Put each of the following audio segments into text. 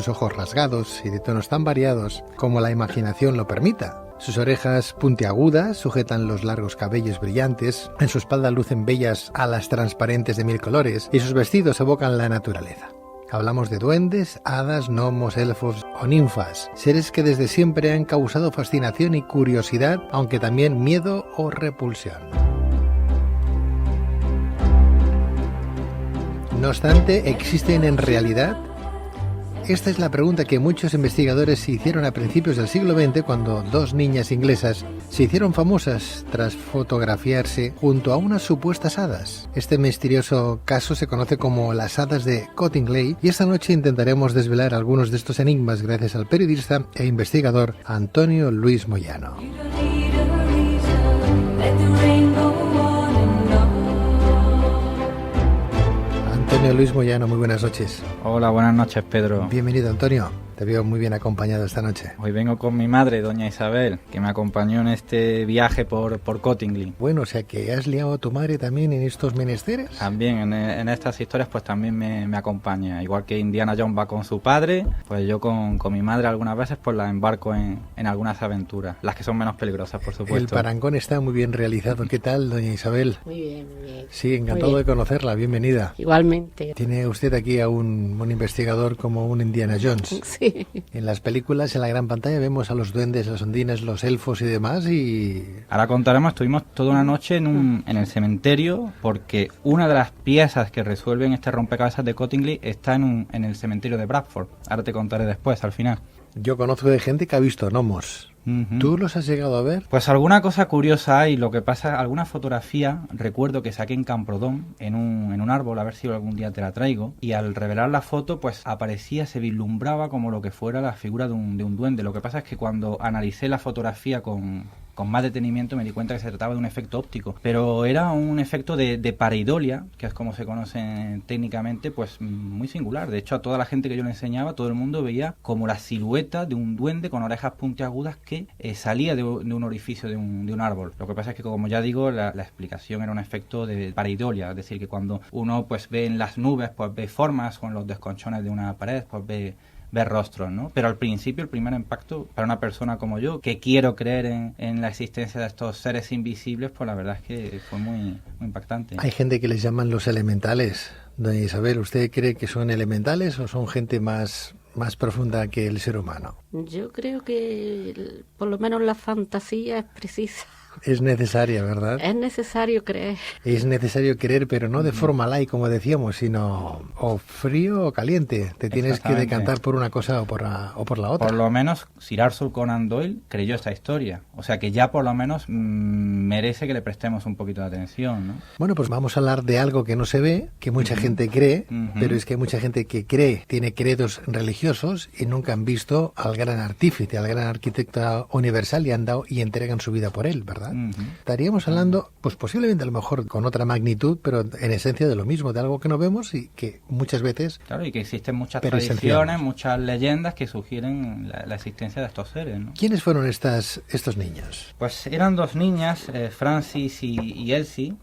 sus ojos rasgados y de tonos tan variados como la imaginación lo permita. Sus orejas puntiagudas sujetan los largos cabellos brillantes, en su espalda lucen bellas alas transparentes de 1000 colores y sus vestidos evocan la naturaleza. Hablamos de duendes, hadas, gnomos, elfos o ninfas, seres que desde siempre han causado fascinación y curiosidad, aunque también miedo o repulsión. No obstante, ¿existen en realidad? Esta es la pregunta que muchos investigadores se hicieron a principios del siglo XX cuando dos niñas inglesas se hicieron famosas tras fotografiarse junto a unas supuestas hadas. Este misterioso caso se conoce como las hadas de Cottingley y esta noche intentaremos desvelar algunos de estos enigmas gracias al periodista e investigador Antonio Luis Moyano. Antonio Luis Moyano, muy buenas noches. Hola, buenas noches, Pedro. Bienvenido, Antonio. Te veo muy bien acompañado esta noche. Hoy vengo con mi madre, doña Isabel, que me acompañó en este viaje por Cottingley. Bueno, o sea que has liado a tu madre también en estos menesteres. También en estas historias pues también me acompaña. Igual que Indiana Jones va con su padre, pues yo con mi madre algunas veces pues la embarco en algunas aventuras. Las que son menos peligrosas, por supuesto. El parangón está muy bien realizado. ¿Qué tal, doña Isabel? Muy bien, muy bien. Sí, encantado de conocerla. Bienvenida. Igualmente. Tiene usted aquí a un investigador como un Indiana Jones. Sí. En las películas, en la gran pantalla, vemos a los duendes, las ondinas, los elfos y demás y... Ahora contaremos, estuvimos toda una noche en el cementerio porque una de las piezas que resuelven este rompecabezas de Cottingley está en el cementerio de Bradford. Ahora te contaré después, al final. Yo conozco de gente que ha visto gnomos. ¿Tú los has llegado a ver? Pues alguna cosa curiosa hay. Lo que pasa, alguna fotografía, recuerdo que saqué en Camprodón, en un árbol, a ver si algún día te la traigo, y al revelar la foto, pues aparecía, se vislumbraba como lo que fuera la figura de un duende. Lo que pasa es que cuando analicé la fotografía con más detenimiento me di cuenta que se trataba de un efecto óptico, pero era un efecto de pareidolia, que es como se conoce técnicamente, pues muy singular. De hecho, a toda la gente que yo le enseñaba, todo el mundo veía como la silueta de un duende con orejas puntiagudas que salía de un orificio de un árbol. Lo que pasa es que, como ya digo, la explicación era un efecto de pareidolia, es decir, que cuando uno pues ve en las nubes, pues ve formas, con los desconchones de una pared, pues ve rostros, ¿no? Pero al principio, el primer impacto para una persona como yo, que quiero creer en la existencia de estos seres invisibles, pues la verdad es que fue muy impactante. Hay gente que les llaman los elementales. Doña Isabel, ¿usted cree que son elementales o son gente más profunda que el ser humano? Yo creo que por lo menos la fantasía es precisa. Es necesaria, ¿verdad? Es necesario creer. Es necesario creer, pero no de forma light, como decíamos, sino o frío o caliente. Te tienes que decantar por una cosa o por la otra. Por lo menos Sir Arthur Conan Doyle creyó esta historia. O sea que ya por lo menos merece que le prestemos un poquito de atención, ¿no? Bueno, pues vamos a hablar de algo que no se ve, que mucha gente cree, pero es que hay mucha gente que cree, tiene credos religiosos y nunca han visto al gran artífice, al gran arquitecto universal y han dado y entregan su vida por él, ¿verdad? Estaríamos hablando, pues posiblemente a lo mejor con otra magnitud, pero en esencia de lo mismo, de algo que no vemos y que muchas veces... Claro, y que existen muchas tradiciones, muchas leyendas que sugieren la existencia de estos seres, ¿no? ¿Quiénes fueron estos niños? Pues eran dos niñas, Francis y Elsie,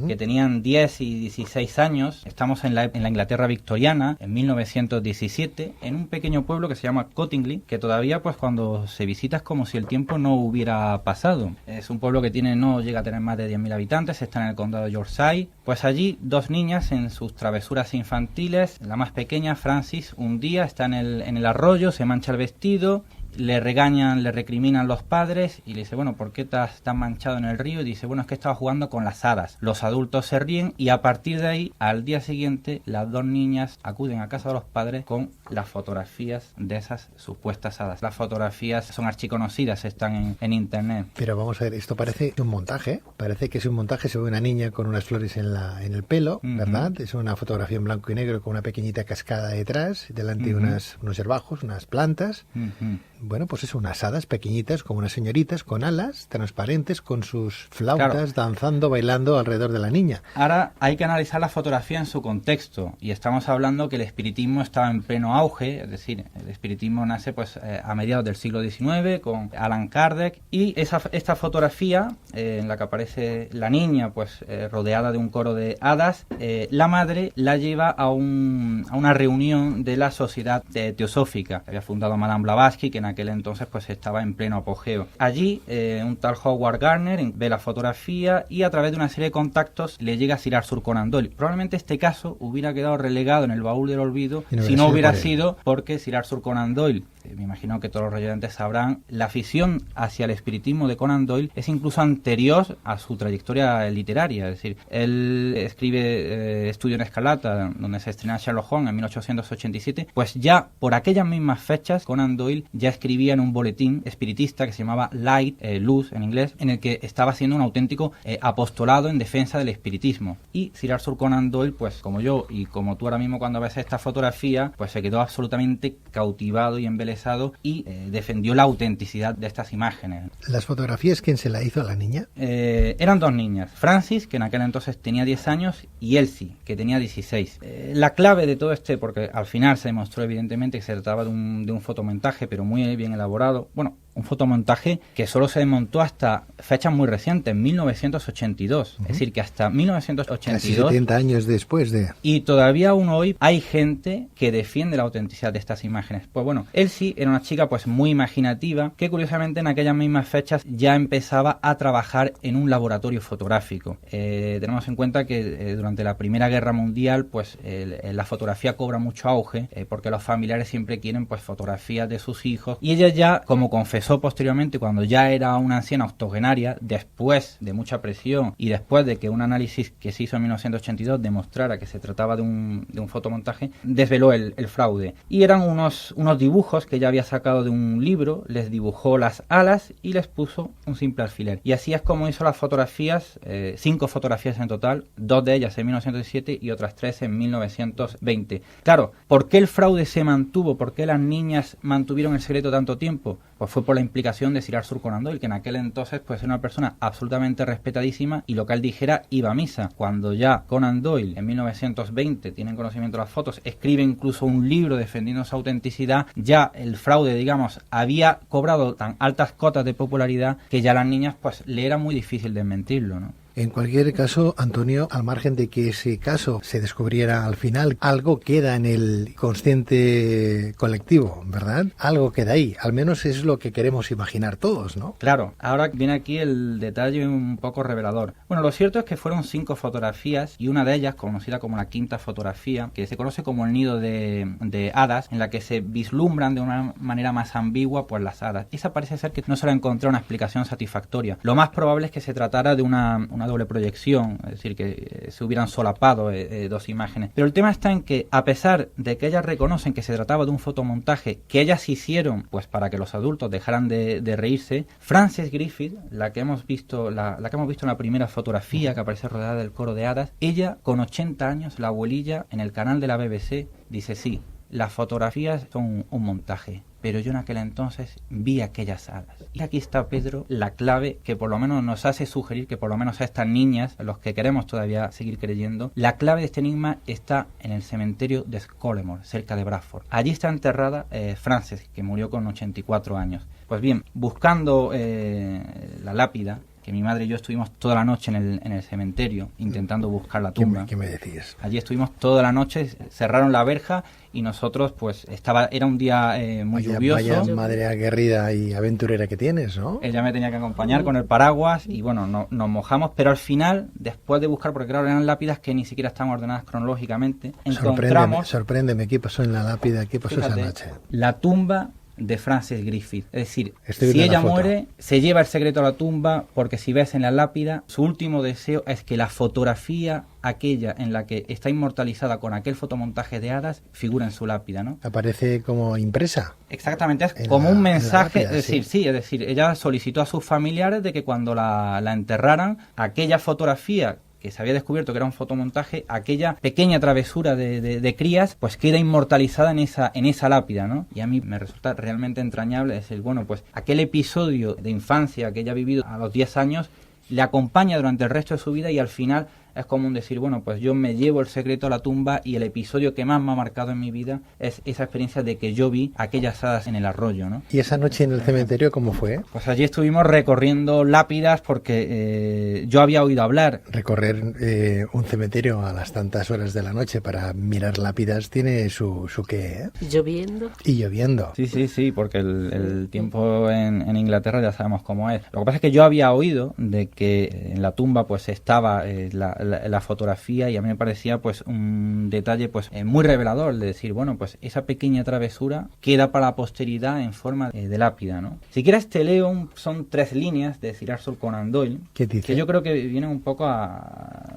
que tenían 10 y 16 años. Estamos en la Inglaterra victoriana, en 1917, en un pequeño pueblo que se llama Cottingley, que todavía pues cuando se visita es como si el tiempo no hubiera pasado. Es un pueblo que no llega a tener más de 10.000 habitantes, está en el condado de Yorkshire. Pues allí dos niñas en sus travesuras infantiles, la más pequeña, Francis, un día está en el arroyo, se mancha el vestido, le regañan, le recriminan los padres y le dice, bueno, ¿por qué estás tan manchado en el río? Y dice, bueno, es que estaba jugando con las hadas. Los adultos se ríen y a partir de ahí, al día siguiente, las dos niñas acuden a casa de los padres con las fotografías de esas supuestas hadas. Las fotografías son archiconocidas, están en internet. Pero vamos a ver, esto parece un montaje, parece que es un montaje, se ve una niña con unas flores en el pelo, ¿verdad? Es una fotografía en blanco y negro con una pequeñita cascada detrás, delante unos herbajos, unas plantas. bueno, pues eso, unas hadas pequeñitas, como unas señoritas, con alas transparentes, con sus flautas, danzando, bailando alrededor de la niña. Ahora hay que analizar la fotografía en su contexto, y estamos hablando que el espiritismo estaba en pleno auge, es decir, el espiritismo nace pues a mediados del siglo XIX con Allan Kardec, y esta fotografía en la que aparece la niña pues rodeada de un coro de hadas, la madre la lleva a una reunión de la Sociedad Teosófica que había fundado Madame Blavatsky, que en aquel entonces pues estaba en pleno apogeo. Allí un tal Howard Gardner ve la fotografía y a través de una serie de contactos le llega a Sir Arthur Conan Doyle. Probablemente este caso hubiera quedado relegado en el baúl del olvido si no hubiera sido porque Sir Arthur Conan Doyle, me imagino que todos los oyentes sabrán, la afición hacia el espiritismo de Conan Doyle es incluso anterior a su trayectoria literaria. Es decir, él escribe Estudio en Escarlata, donde se estrena Sherlock Holmes en 1887, pues ya por aquellas mismas fechas Conan Doyle ya escribía en un boletín espiritista que se llamaba Light, luz en inglés, en el que estaba haciendo un auténtico apostolado en defensa del espiritismo. Y Sir Arthur Conan Doyle, pues como yo y como tú ahora mismo cuando ves esta fotografía, pues se quedó absolutamente cautivado y embelesado y defendió la autenticidad de estas imágenes. ¿Las fotografías quién se la hizo a la niña? Eran dos niñas, Francis, que en aquel entonces tenía 10 años, y Elsie, que tenía 16. La clave de todo porque al final se demostró evidentemente que se trataba de un fotomontaje, pero muy bien elaborado. Bueno, un fotomontaje que solo se desmontó hasta fechas muy recientes, 1982. Es decir, que hasta 1982... Casi 70 años después de... Y todavía aún hoy hay gente que defiende la autenticidad de estas imágenes. Pues bueno, Elsie era una chica pues muy imaginativa, que curiosamente en aquellas mismas fechas ya empezaba a trabajar en un laboratorio fotográfico. Tenemos en cuenta que durante la Primera Guerra Mundial pues la fotografía cobra mucho auge, porque los familiares siempre quieren pues fotografías de sus hijos, y ella ya, como confesó posteriormente cuando ya era una anciana octogenaria, después de mucha presión y después de que un análisis que se hizo en 1982 demostrara que se trataba de un fotomontaje, desveló el fraude. Y eran unos dibujos que ella había sacado de un libro, les dibujó las alas y les puso un simple alfiler. Y así es como hizo las fotografías, 5 fotografías en total, 2 de ellas en 1907 y otras 3 en 1920. Claro, ¿por qué el fraude se mantuvo? ¿Por qué las niñas mantuvieron el secreto tanto tiempo? Pues fue por la implicación de Sir Arthur Conan Doyle, que en aquel entonces pues era una persona absolutamente respetadísima y lo que él dijera iba a misa. Cuando ya Conan Doyle en 1920 tienen conocimiento de las fotos, escribe incluso un libro defendiendo su autenticidad, ya el fraude, digamos, había cobrado tan altas cotas de popularidad que ya a las niñas pues le era muy difícil desmentirlo, ¿no? En cualquier caso, Antonio, al margen de que ese caso se descubriera al final, algo queda en el consciente colectivo, ¿verdad? Algo queda ahí, al menos es lo que queremos imaginar todos, ¿no? Claro, ahora viene aquí el detalle un poco revelador. Bueno, lo cierto es que fueron 5 fotografías y una de ellas, conocida como la quinta fotografía, que se conoce como el nido de hadas, en la que se vislumbran de una manera más ambigua pues las hadas. Esa parece ser que no se le encontró una explicación satisfactoria. Lo más probable es que se tratara de una doble proyección, es decir, que se hubieran solapado 2 imágenes. Pero el tema está en que, a pesar de que ellas reconocen que se trataba de un fotomontaje que ellas hicieron pues para que los adultos dejaran de reírse, Frances Griffith, la que hemos visto en la primera fotografía que aparece rodeada del coro de hadas, ella con 80 años, la abuelilla, en el canal de la BBC, dice: sí, las fotografías son un montaje, pero yo en aquel entonces vi aquellas hadas. Y aquí está, Pedro, la clave que por lo menos nos hace sugerir que por lo menos a estas niñas, a los que queremos todavía seguir creyendo, la clave de este enigma está en el cementerio de Scolemore, cerca de Bradford. Allí está enterrada Frances, que murió con 84 años. Pues bien, buscando la lápida, que mi madre y yo estuvimos toda la noche en el cementerio intentando buscar la tumba. ¿Qué me decías? Allí estuvimos toda la noche, cerraron la verja y nosotros pues era un día muy lluvioso. Vaya madre aguerrida y aventurera que tienes, ¿no? Ella me tenía que acompañar con el paraguas y bueno, nos mojamos, pero al final, después de buscar, porque claro, eran lápidas que ni siquiera estaban ordenadas cronológicamente, encontramos... Sorpréndeme, ¿qué pasó en la lápida? ¿Qué pasó esa noche? La tumba de Frances Griffith. Es decir, si ella muere, se lleva el secreto a la tumba, porque si ves en la lápida, su último deseo es que la fotografía aquella en la que está inmortalizada con aquel fotomontaje de hadas figura en su lápida, ¿no? Aparece como impresa. Exactamente, es como un mensaje, lápida, es decir, ella solicitó a sus familiares de que cuando la enterraran, aquella fotografía que se había descubierto que era un fotomontaje, aquella pequeña travesura de crías, pues queda inmortalizada en esa lápida, ¿no? Y a mí me resulta realmente entrañable decir, bueno, pues aquel episodio de infancia que ella ha vivido a los 10 años le acompaña durante el resto de su vida y al final es común decir, bueno, pues yo me llevo el secreto a la tumba y el episodio que más me ha marcado en mi vida es esa experiencia de que yo vi aquellas hadas en el arroyo, ¿no? ¿Y esa noche en el cementerio cómo fue? Pues allí estuvimos recorriendo lápidas porque yo había oído hablar. Recorrer un cementerio a las tantas horas de la noche para mirar lápidas tiene su qué, ¿eh? Lloviendo. Y lloviendo. Sí, porque el tiempo en Inglaterra ya sabemos cómo es. Lo que pasa es que yo había oído de que en la tumba pues estaba la fotografía y a mí me parecía pues un detalle pues muy revelador de decir, bueno, pues esa pequeña travesura queda para la posteridad en forma de lápida, ¿no? Si quieres te leo, son 3 líneas de Sir Arthur Conan Doyle. ¿Qué dice? Que yo creo que vienen un poco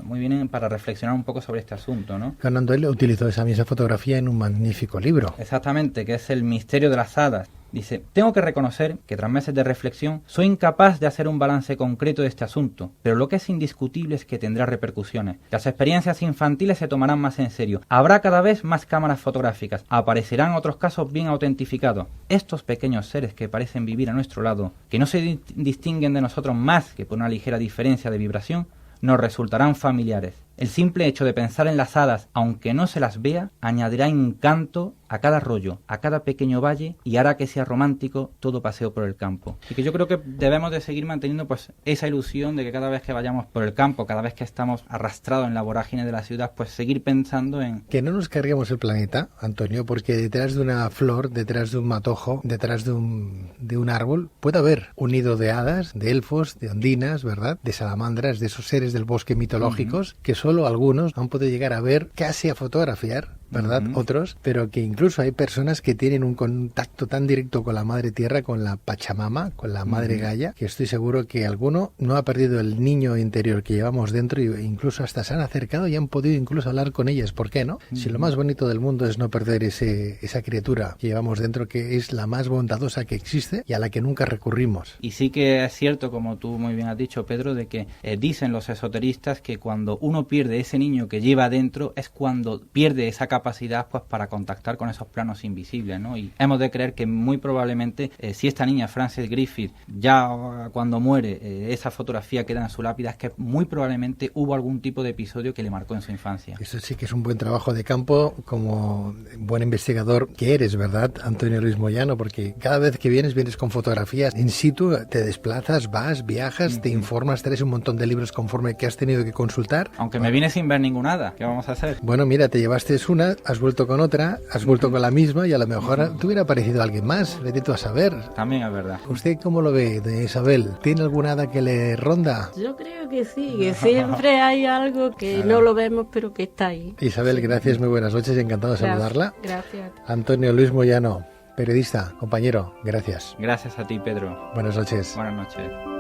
muy bien para reflexionar un poco sobre este asunto, ¿no? Conan Doyle utilizó esa misma fotografía en un magnífico libro. Exactamente, que es El misterio de las hadas. Dice, tengo que reconocer que tras meses de reflexión soy incapaz de hacer un balance concreto de este asunto, pero lo que es indiscutible es que tendrá repercusiones. Las experiencias infantiles se tomarán más en serio. Habrá cada vez más cámaras fotográficas. Aparecerán otros casos bien autentificados. Estos pequeños seres que parecen vivir a nuestro lado, que no se distinguen de nosotros más que por una ligera diferencia de vibración, nos resultarán familiares. El simple hecho de pensar en las hadas, aunque no se las vea, añadirá encanto a cada arroyo, a cada pequeño valle y hará que sea romántico todo paseo por el campo. Y que yo creo que debemos de seguir manteniendo pues esa ilusión de que cada vez que vayamos por el campo, cada vez que estamos arrastrados en la vorágine de la ciudad, pues seguir pensando en... Que no nos carguemos el planeta, Antonio, porque detrás de una flor, detrás de un matojo, detrás de un árbol, puede haber un nido de hadas, de elfos, de ondinas, ¿verdad? De salamandras, de esos seres del bosque mitológicos, que solo algunos han podido llegar a ver, casi a fotografiar, ¿verdad? Otros, pero que incluso hay personas que tienen un contacto tan directo con la madre tierra, con la Pachamama, con la madre Gaia, que estoy seguro que alguno no ha perdido el niño interior que llevamos dentro e incluso hasta se han acercado y han podido incluso hablar con ellas. ¿Por qué no? Si lo más bonito del mundo es no perder esa criatura que llevamos dentro, que es la más bondadosa que existe y a la que nunca recurrimos. Y sí que es cierto, como tú muy bien has dicho, Pedro, de que dicen los esoteristas que cuando uno pierde ese niño que lleva dentro es cuando pierde esa capacidad pues para contactar con esos planos invisibles, ¿no? Y hemos de creer que muy probablemente si esta niña Frances Griffith ya cuando muere esa fotografía queda en su lápida, es que muy probablemente hubo algún tipo de episodio que le marcó en su infancia. Eso sí que es un buen trabajo de campo como buen investigador que eres, ¿verdad, Antonio Luis Moyano? Porque cada vez que vienes con fotografías in situ, te desplazas, vas, viajas, te informas, traes un montón de libros conforme que has tenido que consultar. Aunque me vine sin ver ninguna hada, ¿qué vamos a hacer? Bueno, mira, te llevaste una, has vuelto con otra, has vuelto con la misma y a lo mejor te hubiera aparecido alguien más, vete tú a saber. También es verdad. ¿Usted cómo lo ve, doña Isabel? ¿Tiene alguna hada que le ronda? Yo creo que sí, que siempre hay algo que no lo vemos pero que está ahí. Isabel, gracias, muy buenas noches, encantado de saludarla. Gracias. Antonio Luis Moyano, periodista, compañero, gracias. Gracias a ti, Pedro. Buenas noches. Buenas noches.